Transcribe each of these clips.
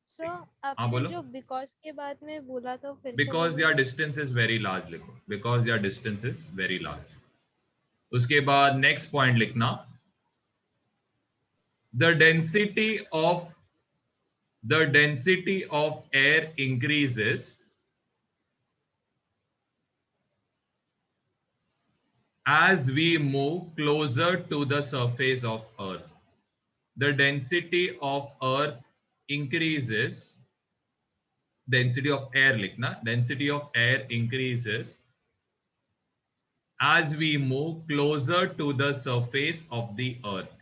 सो हाँ आपने बोलो। जो बिकॉज के बाद में बोला तो फिर से बिकॉज बोलिए। Their distance is very large लिखो, because their distance is very large. उसके बाद नेक्स्ट पॉइंट लिखना, the density of the density of air increases as we move closer to the surface of earth. The density of earth increases, density of air likhna, density of air increases as we move closer to the surface of the earth.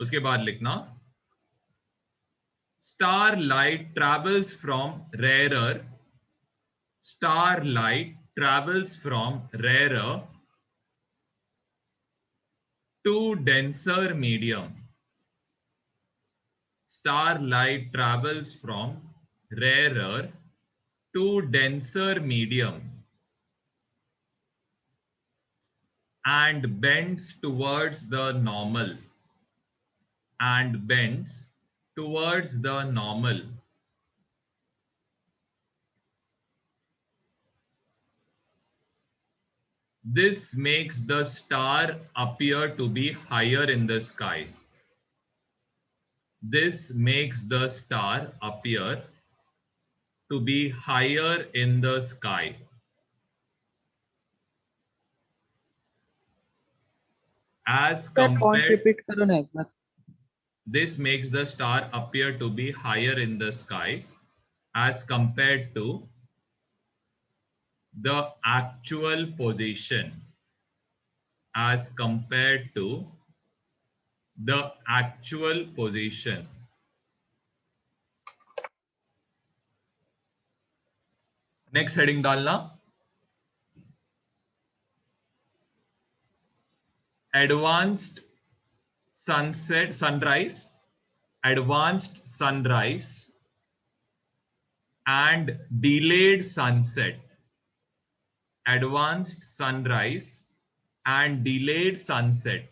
उसके बाद लिखना, starlight travels from rarer, starlight travels from rarer to denser medium. Starlight travels from rarer to denser medium and bends towards the normal, and bends towards the normal. This makes the star appear to be higher in the sky. This makes the star appear to be higher in the sky. As sir point compared, repeat करो ना एक बार। this makes the star appear to be higher in the sky as compared to the actual position, as compared to the actual position. Next heading डालना, advanced sunset, sunrise, advanced sunrise and delayed sunset, advanced sunrise and delayed sunset.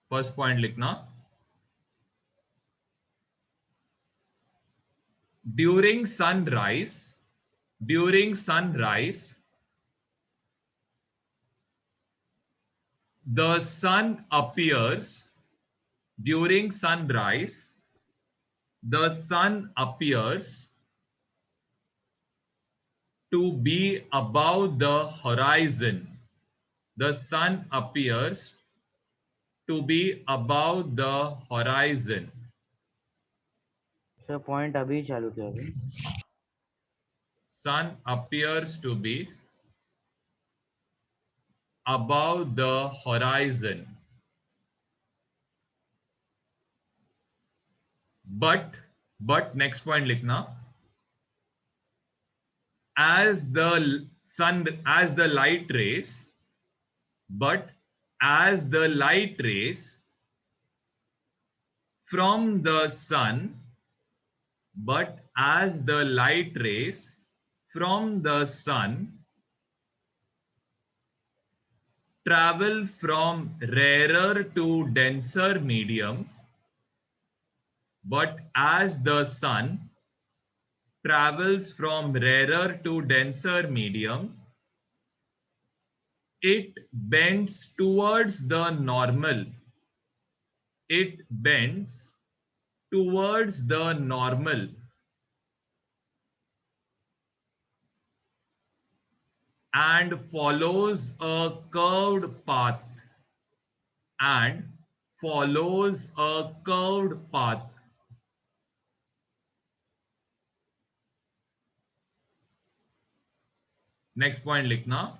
First point लिखना, during sunrise, during sunrise, the sun appears, during sunrise, the sun appears to be above the horizon. The sun appears to be above the horizon. Sir point अभी चालू किया अभी। Sun appears to be above the horizon. But next point लिखना, as the sun, as the light rays, but as the light rays from the sun, but as the light rays from the sun travel from rarer to denser medium, but as the sun travels from rarer to denser medium, it bends towards the normal. It bends towards the normal and follows a curved path, and follows a curved path. Next point लिखना,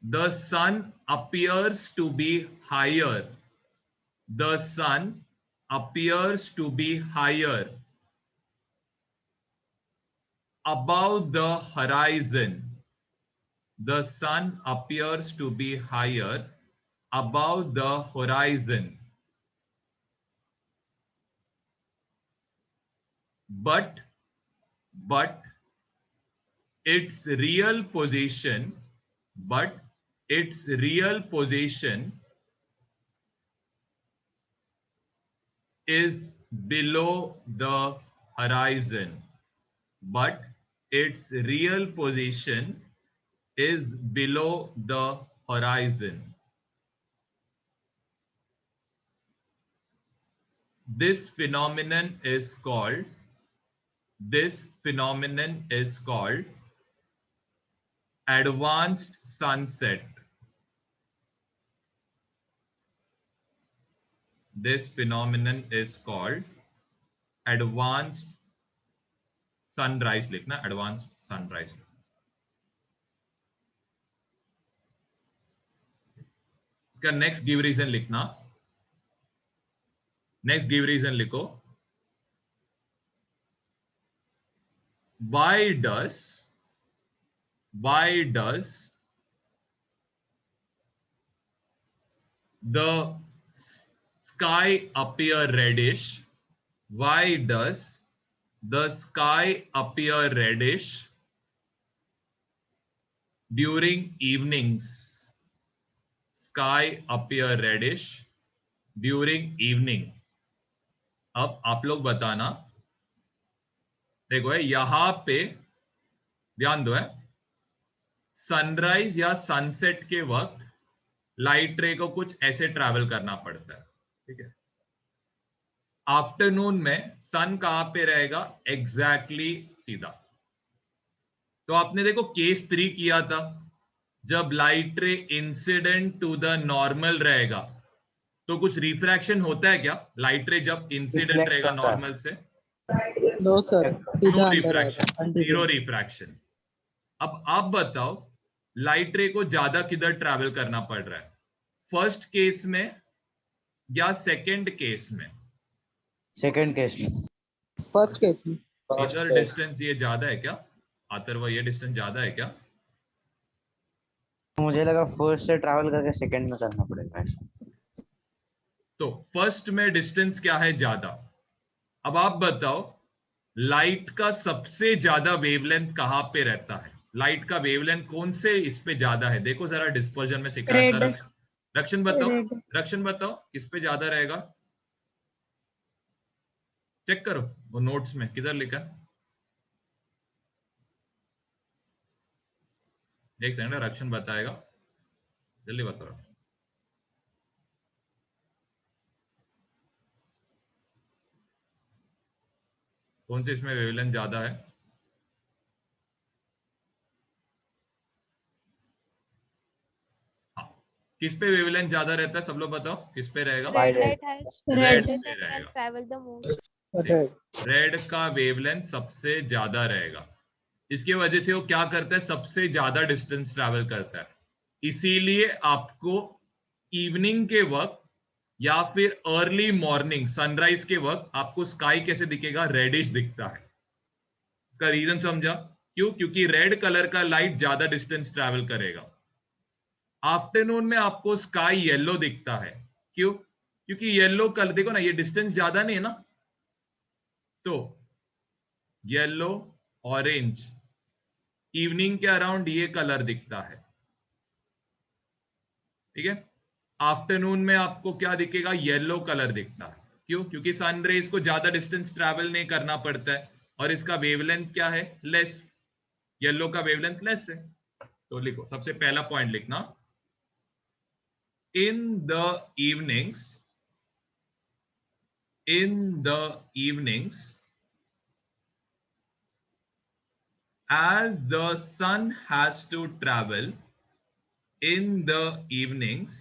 the sun appears to be higher. The sun appears to be higher above the horizon. The sun appears to be higher above the horizon. but its real position is below the horizon. But its real position is below the horizon. This phenomenon is called advanced sunset. This phenomenon is called advanced sunrise. लिखना advanced sunrise. इसका next give reason लिखना. Next give reason लिखो. Why does the sky appear reddish? Why does the sky appear reddish during evenings? Sky appear reddish during evening. अब आप लोग बताना. देखो है यहां पे ध्यान दो है, सनराइज या सनसेट के वक्त लाइट रे को कुछ ऐसे ट्रैवल करना पड़ता है. ठीक है. आफ्टरनून में सन कहां पे रहेगा? एग्जैक्टली सीधा. तो आपने देखो केस 3 किया था, जब light ray incident to the normal रहेगा तो कुछ रिफ्रैक्शन होता है क्या? लाइट रे जब इंसिडेंट रहेगा नॉर्मल से, no sir, no refraction, zero refraction. अब आप बताओ लाइट रे को ज्यादा किधर ट्रैवल करना पड़ रहा है, फर्स्ट केस में या सेकंड केस में? सेकंड केस में. फर्स्ट केस में. इधर डिस्टेंस ये ज्यादा है क्या अथर्व? ये डिस्टेंस ज्यादा है क्या? मुझे लगा फर्स्ट से ट्रैवल करके सेकंड में करना पड़ेगा. तो फर्स्ट में डिस्टेंस क्या है? ज्यादा. अब आप बताओ लाइट का सबसे ज्यादा वेवलेंथ कहां पे रहता है? लाइट का वेवलेंथ कौन से इस पे ज्यादा है? देखो जरा डिस्पर्जन में सिखाया था. रक्षण बताओ किस पे ज्यादा रहेगा? चेक करो वो नोट्स में किधर लिखा है. एक सेकंड, रक्षण बताएगा, जल्दी बताओ. कौन से इसमें वेवलेंथ ज्यादा है? हाँ, किस पे वेवलेंथ ज्यादा रहता है? सब लोग बताओ किस पे रहेगा? रेड का वेवलेंथ सबसे ज्यादा रहेगा. इसकी वजह से वो क्या करता है? सबसे ज्यादा डिस्टेंस ट्रैवल करता है. इसीलिए आपको इवनिंग के वक्त या फिर अर्ली मॉर्निंग सनराइज के वक्त आपको स्काई कैसे दिखेगा? रेडिश दिखता है. इसका रीजन समझा? क्यों? क्योंकि रेड कलर का लाइट ज्यादा डिस्टेंस ट्रैवल करेगा. आफ्टरनून में आपको स्काई येलो दिखता है. क्यों? क्योंकि येलो कलर, देखो ना, ये डिस्टेंस ज्यादा नहीं है ना, तो येलो ऑरेंज इवनिंग के अराउंड ये कलर दिखता है. ठीक है. आफ्टरनून में आपको क्या दिखेगा? येलो कलर दिखता है. क्यों? क्योंकि सन रेज को ज्यादा डिस्टेंस ट्रैवल नहीं करना पड़ता है और इसका वेवलेंथ क्या है? लेस. येलो का वेवलेंथ लेस है. तो लिखो, सबसे पहला पॉइंट लिखना, in the evenings as the sun has to travel, in the evenings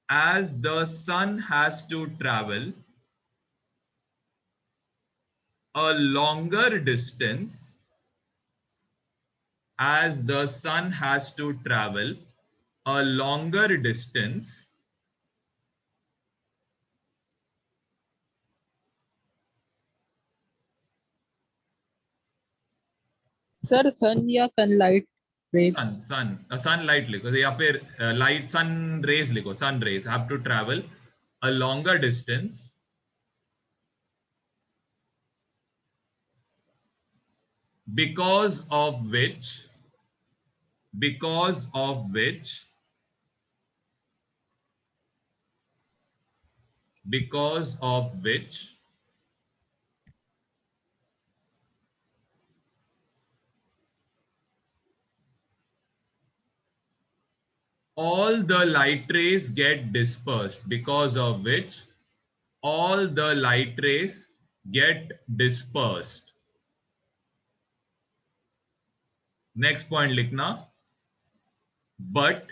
as the sun has to travel a longer distance, as the sun has to travel a longer distance sir sun या sunlight raise? Sunlight लिखो या फिर light sun rays लिखो. Sun rays have to travel a longer distance because of which because of which because of which all the light rays get dispersed, because of which all the light rays get dispersed. Next point लिखना, but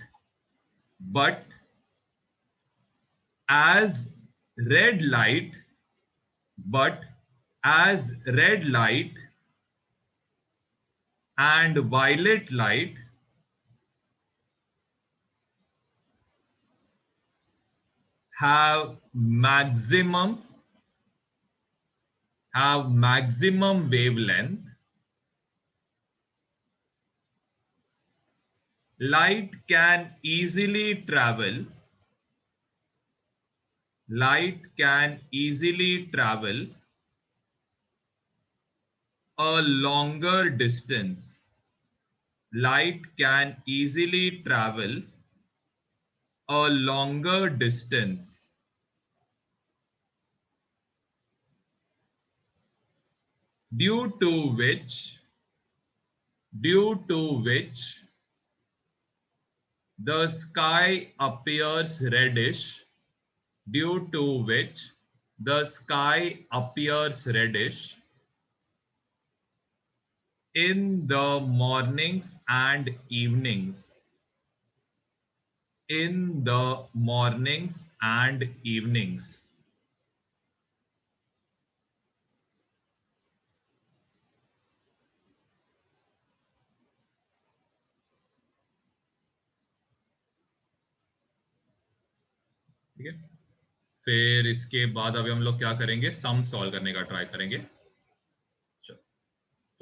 as red light but as red light and violet light have maximum wavelength, light can easily travel a longer distance. Light can easily travel a longer distance due to which the sky appears reddish, due to which the sky appears reddish in the mornings and evenings. In the mornings and evenings. ठीक है, फिर इसके बाद अभी हम लोग क्या करेंगे, सम सॉल्व करने का ट्राई करेंगे.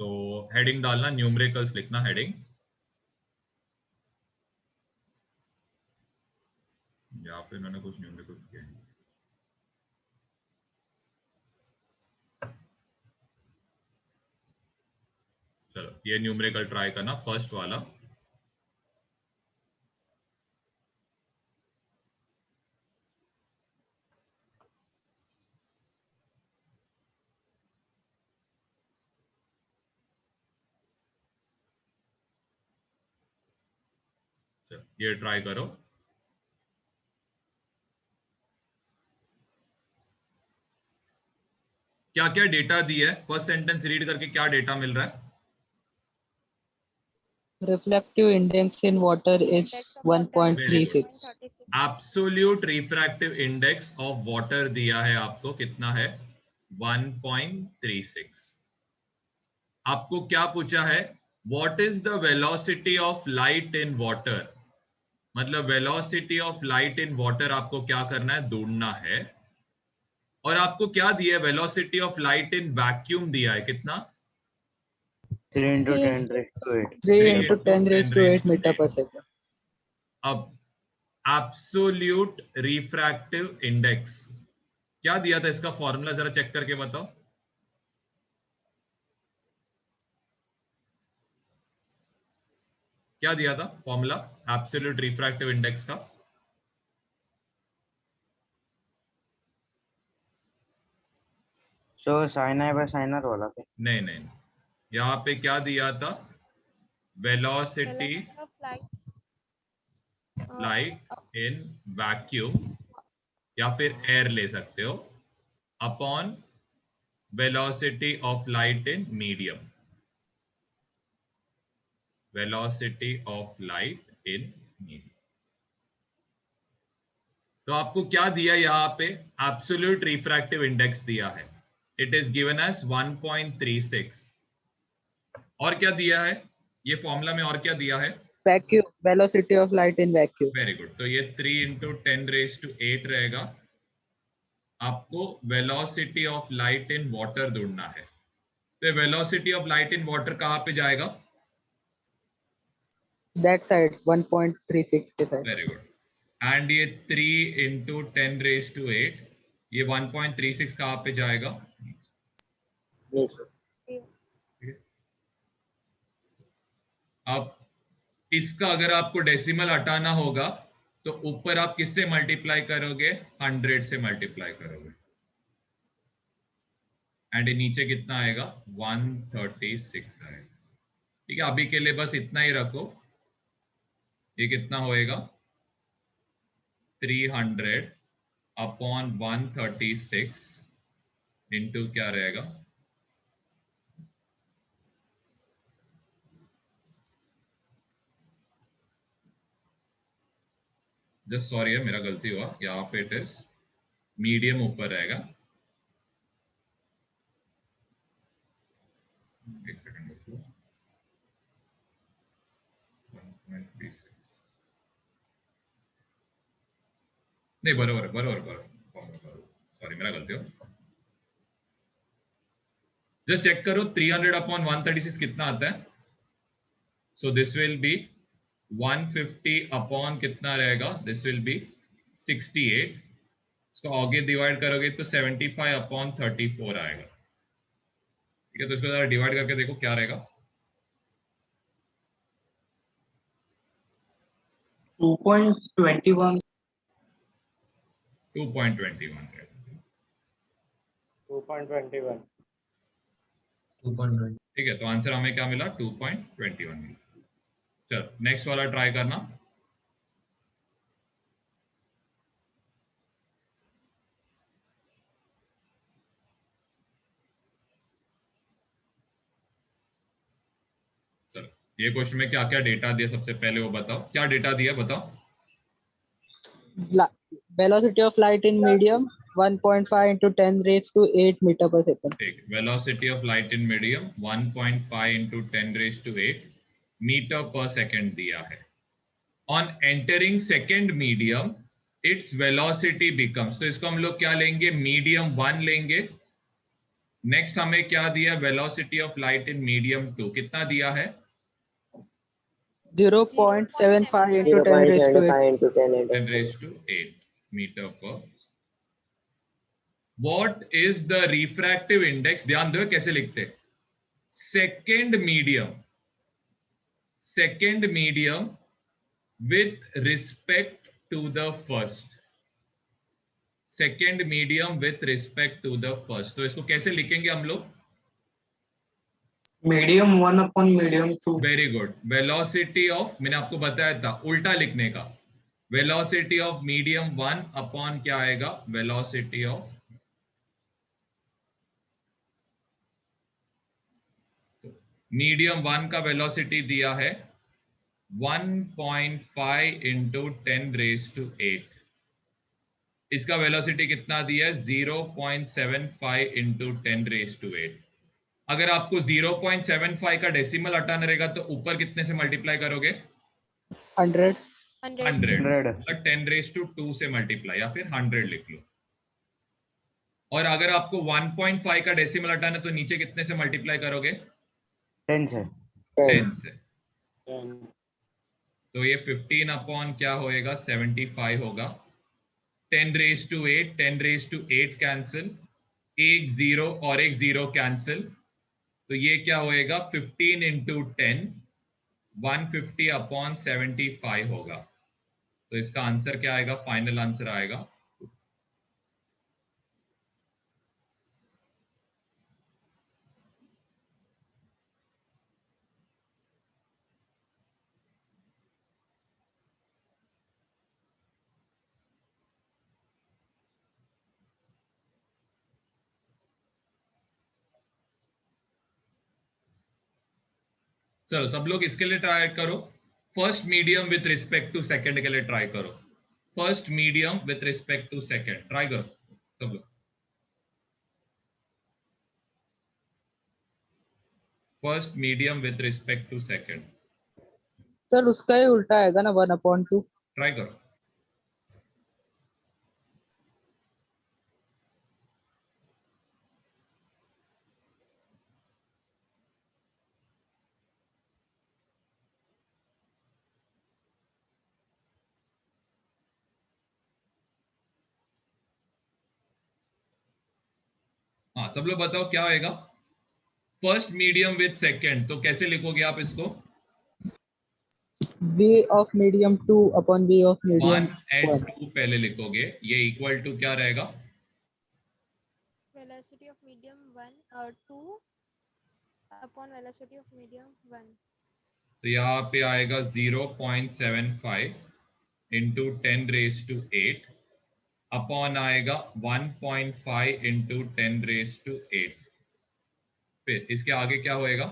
तो हेडिंग डालना, न्यूमेरिकल्स लिखना हेडिंग, या फिर मैंने कुछ न्यूमेरिकल्स किया है. चलो ये न्यूमेरिकल ट्राई करना, फर्स्ट वाला. ये ट्राई करो. क्या क्या डेटा दिया है, फर्स्ट सेंटेंस रीड करके क्या डेटा मिल रहा है. Reflective index in water is 1.36. Absolute refractive index of water दिया है आपको, कितना है, 1.36. आपको क्या पूछा है, what is the velocity of light in water, मतलब velocity of light in water आपको क्या करना है, ढूंढना है. और आपको क्या दिया है, velocity of light in vacuum दिया है, कितना, 3 into 10 raised to 8. 3 into 10 raised to 8 meter per second. अब एब्सोल्यूट रिफ्रैक्टिव इंडेक्स क्या दिया था, इसका फॉर्मूला जरा चेक करके बताओ. क्या दिया था फॉर्मूला एब्सोल्यूट रिफ्रैक्टिव इंडेक्स का, So sin I by sin R वाला पे. नहीं, यहाँ पे क्या दिया था, वेलोसिटी लाइट इन वैक्यूम, या फिर एयर ले सकते हो, upon velocity of light in medium. Velocity of light in medium. तो आपको क्या दिया यहाँ पे, एब्सोल्यूट रिफ्रैक्टिव इंडेक्स दिया है, इट इज गिवन एज 1.36. और क्या दिया है ये फॉर्मूला में, और क्या दिया है, Vacuum, velocity of light in vacuum. Very good. तो ये 3 into 10 raised to 8 रहेगा. आपको velocity of light in water ढूंढना है. तो velocity of light in water कहाँ पे जाएगा, That side, 1.36 के side. Very good. एंड ये 3 into 10 raised to 8, ये 1.36 कहाँ पे जाएगा, Yes, sir. अब इसका अगर आपको डेसिमल हटाना होगा तो ऊपर आप किससे मल्टीप्लाई करोगे? 100 से मल्टीप्लाई करोगे, एंड नीचे कितना आएगा? 136 आएगा। ठीक है, अभी के लिए बस इतना ही रखो। ये कितना होएगा? 300 अपॉन 136 इंटू क्या रहेगा? जस्ट सॉरी है, मेरा गलती हुआ, यहाँ पे इट इज मीडियम ऊपर रहेगा। एक सेकंड रुको। 1.36 नहीं, बरोबर बरोबर बरोबर, सॉरी मेरा गलती हो। जस्ट चेक करो 300 अपॉन 136 कितना आता है। So this will be 150 upon कितना रहेगा? This will be 68। इसको आगे डिवाइड करोगे तो 75 अपॉन 34 आएगा। ठीक है, तो इसको जरा डिवाइड करके देखो क्या रहेगा। 2.21 2.21 2.21 ठीक है, तो आंसर हमें क्या मिला? 2.21 मिला। चल नेक्स्ट वाला ट्राई करना। चलो, ये क्वेश्चन में क्या क्या डेटा दिया सबसे पहले वो बताओ। क्या डेटा दिया बताओ? velocity of light in medium 1.5 into 10 raised to 8 meter per second. ठीक, velocity of light in medium 1.5 into 10 raised to 8 metre per second दिया है। On entering second medium its velocity becomes, तो इसको हम लोग क्या लेंगे? मीडियम 1 लेंगे। नेक्स्ट हमें क्या दिया? Velocity of light in medium 2 कितना दिया है? 0.75 into 10 raised to 8. 10 raised to 8 metre पर। What is the refractive index? ध्यान दो कैसे लिखते। Second medium with respect to the first, second medium with respect to the first, तो इसको कैसे लिखेंगे हम लोग? Medium 1 upon medium 2. Very good. Velocity of, मैंने आपको बताया था उल्टा लिखने का। वेलोसिटी ऑफ मीडियम 1 अपॉन क्या आएगा? वेलोसिटी ऑफ मीडियम 1 का वेलोसिटी दिया है 1.5 into 10 raised to 8। इसका वेलोसिटी कितना दिया है? 0.75 into 10 raised to 8। अगर आपको 0.75 का डेसिमल हटाना रहेगा तो ऊपर कितने से मल्टीप्लाई करोगे? 100. 100 100 मतलब 10 raised to 2 से मल्टीप्लाई, या फिर 100 लिख लो। और अगर आपको 1.5 का डेसिमल हटाना है तो नीचे कितने से मल्टीप्लाई करोगे? 10 से 10 से। तो ये 15 अपॉन क्या होएगा? 75 होगा। 10 raised to 8, 10 raised to 8 cancel, एक जीरो और एक जीरो कैंसिल, तो ये क्या होएगा? 15 into 10, 150 अपॉन 75 होगा। तो इसका आंसर क्या आएगा? फाइनल आंसर आएगा चलो सब लोग इसके लिए ट्राई करो। First medium with respect to second के लिए ट्राई करो। First medium with respect to second try करो सब लोग। First medium with respect to second sir उसका ही उल्टा आएगा ना 1/2. ट्राई करो। हाँ सब लोग बताओ क्या होएगा? फर्स्ट मीडियम विथ सेकंड, तो कैसे लिखोगे आप इसको? V of medium 2 upon V of medium 1 and 1. 2 पहले लिखोगे, ये इक्वल टू क्या रहेगा? वेलोसिटी ऑफ मीडियम 1 और 2 अपॉन वेलोसिटी ऑफ मीडियम 1। तो यहाँ पे आएगा 0.75 इंटू 10 रेज टू 8 अपॉन आएगा 1.5 इंटू 10 रेज टू 8। फिर इसके आगे क्या होएगा?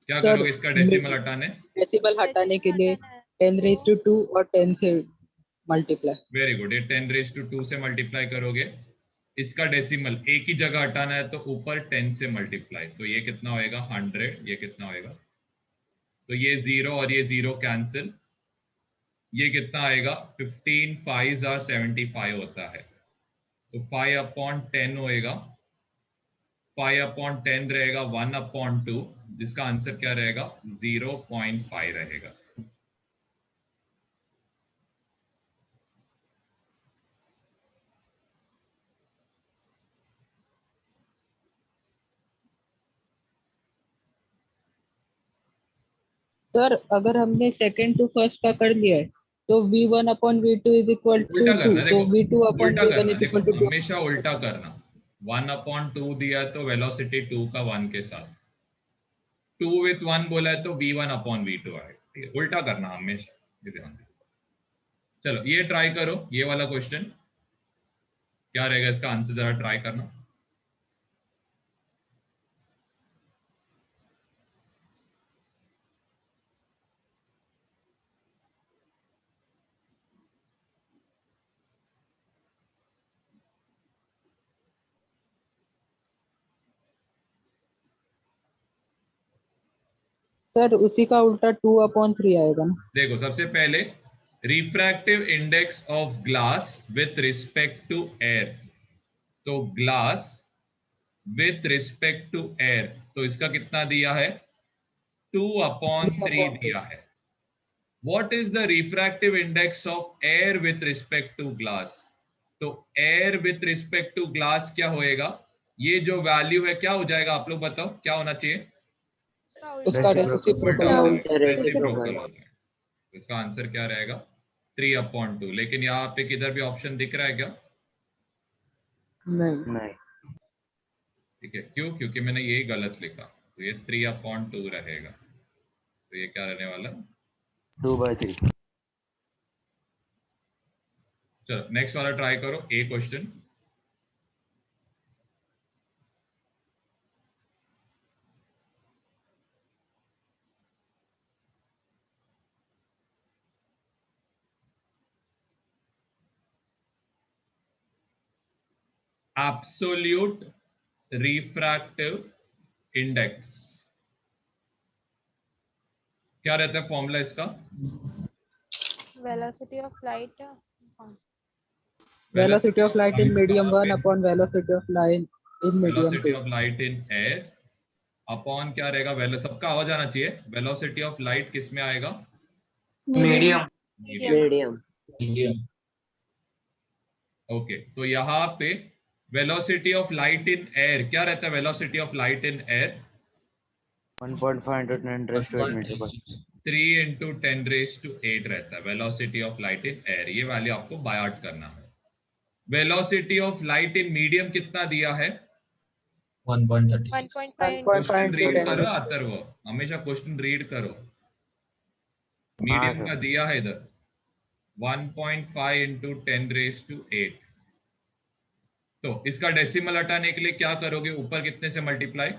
क्या सर करोगे इसका डेसिमल हटाने? डेसिमल हटाने के लिए हटाना है 10 रेज तो टू 2 और 10 से मल्टीप्लाई। वेरी गुड, ये 10 रेज टू 2 से मल्टीप्लाई करोगे। इसका डेसिमल एक ही जगह हटाना है तो ऊपर 10 से मल्टीप्लाई, तो ये कितना होएगा? 100। ये कितना होएगा? तो ये 0 और ये 0 कैंसिल, ये कितना आएगा? 15 5 आर 75 होता है, तो 5 अपॉन 10 होएगा। 5 अपॉन 10 रहेगा 1 अपॉन 2, जिसका आंसर क्या रहेगा? 0.5 रहेगा। सर अगर हमने सेकंड टू फर्स्ट का कर लिया है तो V1 upon V2 is equal to उल्टा 2, करना, तो देखो V2 अपॉन उल्टा V1 करना, इज देखो इक्वल टू 2। हमेशा उल्टा करना। 1 अपॉन 2 दिया है तो वेलोसिटी 2 का 1 के साथ, 2 विथ 1 बोला है तो V1 अपॉन V2 आएगा। ठीक है, उल्टा करना हमेशा, ये ध्यान रखना। चलो ये ट्राई करो, ये वाला क्वेश्चन क्या रहेगा इसका आंसर, जरा ट्राई करना। सर उसी का उल्टा 2 अपॉन 3 आएगा ना। देखो सबसे पहले refractive index of glass with respect to air, तो glass with respect to air, तो इसका कितना दिया है? 2 अपॉन 3 दिया है। What is the refractive index of air with respect to glass? तो air with respect to glass क्या होएगा? ये जो वैल्यू है क्या हो जाएगा? आप लोग बताओ क्या होना चाहिए? उसका रेसिप्रोकल। उल्टा रेसिप्रोकल हो होगा। जाएगा, रेसिप्रोकल हो जाएगा। तो इसका आंसर क्या रहेगा? 3 अपॉन 2। लेकिन यहाँ पे किधर भी ऑप्शन दिख रहा है क्या? नहीं। नहीं, ठीक है, क्यों? क्योंकि मैंने ये गलत लिखा, तो ये 3 अपॉन 2 रहेगा। तो ये क्या रहने वाला? 2/3। चलो नेक्स्ट वाला ट्राई करो, ए क्वेश्चन। absolute refractive index क्या रहता है फॉर्मूला इसका? Velocity of light velocity of light in medium 1 पे upon velocity of light in medium velocity 2। Of light in air upon क्या रहेगा? सबका आवाज आना चाहिए। वेलोसिटी ऑफ लाइट किस में आएगा? मीडियम। मीडियम। मीडियम। ओके, तो यहाँ पे velocity of light in air क्या रहता है? Velocity of light in air 1.5 into 10 raised to 8 meter per 3 into 10 raised to 8 रहता है velocity of light in air. ये वैल्यू आपको बाय आउट करना है। Velocity of light in medium कितना दिया है? 1.5 क्वेश्चन into रीड 10 करो raised अथर्व, हमेशा क्वेश्चन रीड करो। हाँ मीडियम का सर। दिया है इधर 1.5 इंटू 10 रेज टू 8। तो इसका डेसिमल हटाने के लिए क्या करोगे? ऊपर कितने से मल्टीप्लाई?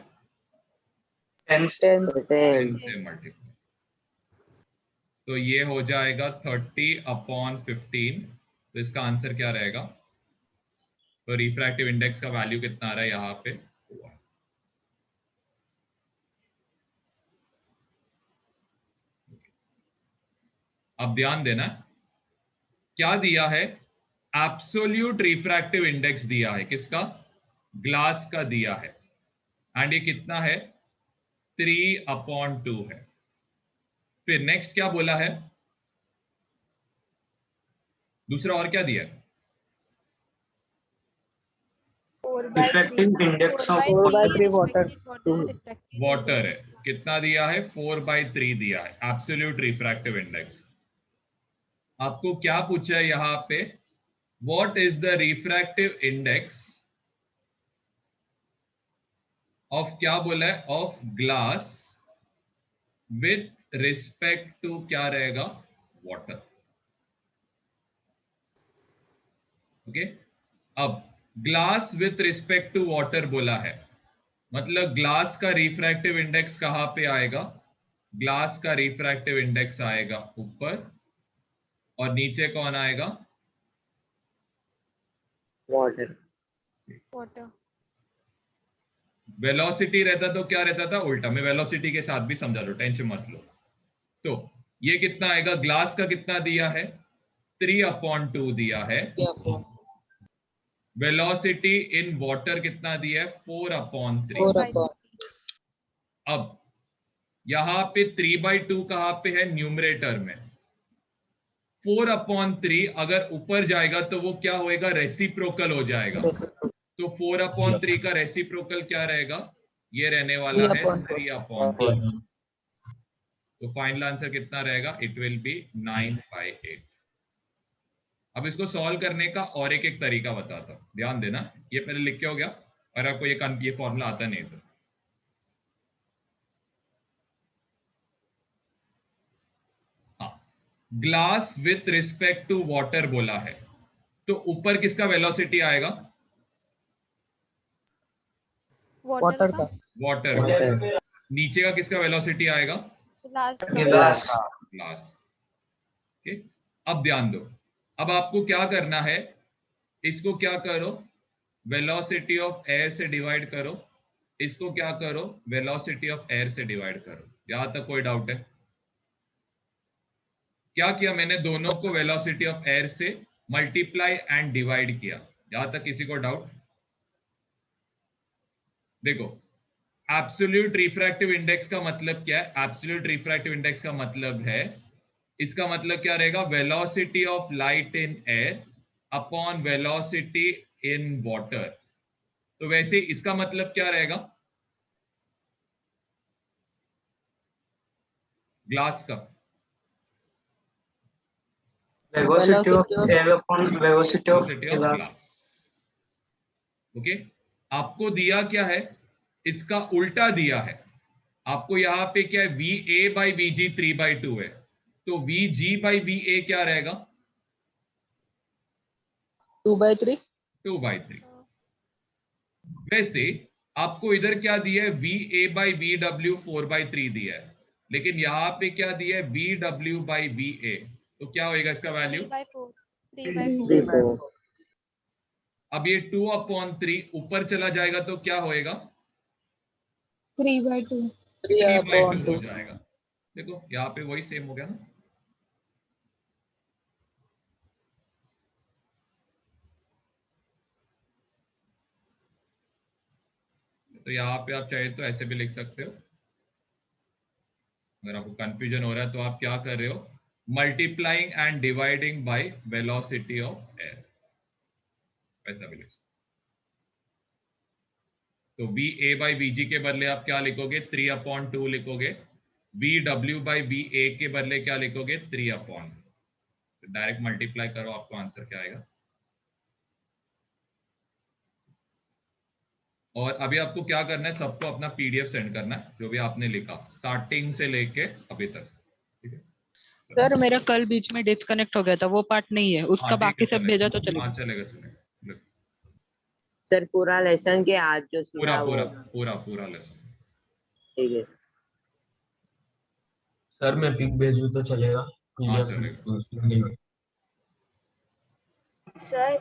10 10 से मल्टीप्लाई, तो ये हो जाएगा 30 अपॉन 15। तो इसका आंसर क्या रहेगा? तो रिफ्रैक्टिव इंडेक्स का वैल्यू कितना आ रहा है यहाँ पे? अब ध्यान देना, क्या दिया है? एब्सोल्यूट रिफ्रैक्टिव इंडेक्स दिया है। किसका? ग्लास का दिया है। एंड ये कितना है? 3 अपॉन 2 है। फिर नेक्स्ट क्या बोला है? दूसरा और क्या दिया है? Refracting index of 4 by 3 water. Water है, कितना दिया है? 4/3 दिया है एब्सोल्यूट रिफ्रैक्टिव इंडेक्स। आपको क्या पूछा है यहाँ पे? What is the refractive index of, क्या बोला है? Of glass with respect to क्या रहेगा? वाटर। ओके, अब glass with respect to water बोला है, मतलब ग्लास का रिफ्रैक्टिव इंडेक्स कहां पे आएगा? ग्लास का रिफ्रैक्टिव इंडेक्स आएगा ऊपर, और नीचे कौन आएगा? water. वाटर। वेलोसिटी रहता तो क्या रहता था? उल्टा। मैं वेलोसिटी के साथ भी समझा लो, टेंशन मत लो। तो ये कितना आएगा? ग्लास का कितना दिया है? 3/2 दिया है। वेलोसिटी इन वाटर कितना दिया है? 4/3। 4/3। अब यहां पे 3/2 कहां पे है? न्यूमरेटर में। 4/3 अगर ऊपर जाएगा तो वो क्या होएगा? रेसिप्रोकल हो जाएगा। तो 4/3 का रेसिप्रोकल क्या रहेगा? ये रहने वाला है 3/4। तो फाइनल आंसर कितना रहेगा? It will be 9/8। अब इसको सॉल्व करने का और एक तरीका बताता हूं, ध्यान देना। ये पहले लिख के हो गया, और आपको ये फॉर्मूला आता नहीं तो glass with respect to water बोला है, तो ऊपर किसका वेलोसिटी आएगा? वाटर का। वाटर। नीचे का किसका वेलोसिटी आएगा? Glass Glass. ग्लास। ओके, अब ध्यान दो। अब आपको क्या करना है? इसको क्या करो? वेलोसिटी ऑफ एयर से डिवाइड करो। इसको क्या करो? वेलोसिटी ऑफ एयर से डिवाइड करो। यहां तक कोई डाउट है? क्या किया मैंने? दोनों को वेलोसिटी ऑफ एयर से मल्टीप्लाई एंड डिवाइड किया। यहां तक किसी को डाउट? देखो, एब्सोल्यूट रिफ्रैक्टिव इंडेक्स का मतलब क्या है? एब्सोल्यूट रिफ्रैक्टिव इंडेक्स का मतलब है, इसका मतलब क्या रहेगा? Velocity of light in air upon velocity in water. तो वैसे इसका मतलब क्या रहेगा ग्लास का? Velocity of air upon velocity of velocity of glass. Glass. Okay, आपको दिया क्या है? इसका उल्टा दिया है आपको। यहां पे क्या है? VA/VG 3/2 है, तो VG/VA क्या रहेगा? 2/3। 2/3। वैसे आपको इधर क्या दिया है? VA/VW 4/3 दिया है, लेकिन यहां पे क्या दिया है? VW/VA। तो क्या होएगा इसका वैल्यू? 3/4। 3/4। अब ये 2/3 ऊपर चला जाएगा तो क्या होएगा? 3/2। 3/2 हो जाएगा। देखो यहाँ पे वही सेम हो गया ना। तो यहाँ पे आप चाहे तो ऐसे भी लिख सकते हो। अगर आपको कंफ्यूजन हो रहा है तो आप क्या कर रहे हो? Multiplying and dividing by velocity of air, ऐसा भी लिख सकते हो। तो VA/VG के बदले आप क्या लिखोगे? 3/2 लिखोगे। VW/VA के बदले क्या लिखोगे? 3/2। डायरेक्ट मल्टीप्लाई करो, आपको आंसर क्या आएगा? और अभी आपको क्या करना है? सबको अपना PDF सेंड करना है, जो भी आपने लिखा स्टार्टिंग से लेके अभी तक। ठीक है सर, मेरा कल बीच में डिस्कनेक्ट हो गया था, वो पार्ट नहीं है उसका। हाँ, ठीक बाकी है, सब भेजा तो चलेगा। चलेगा। हाँ, चलेगा। सर पूरा लेसन के आज जो पूरा सुना पूरा वो पूरा पूरा लेसन। ठीक है। सर मैं पिक भेजूं तो चलेगा? हाँ, PDF चलेगा। नहीं सर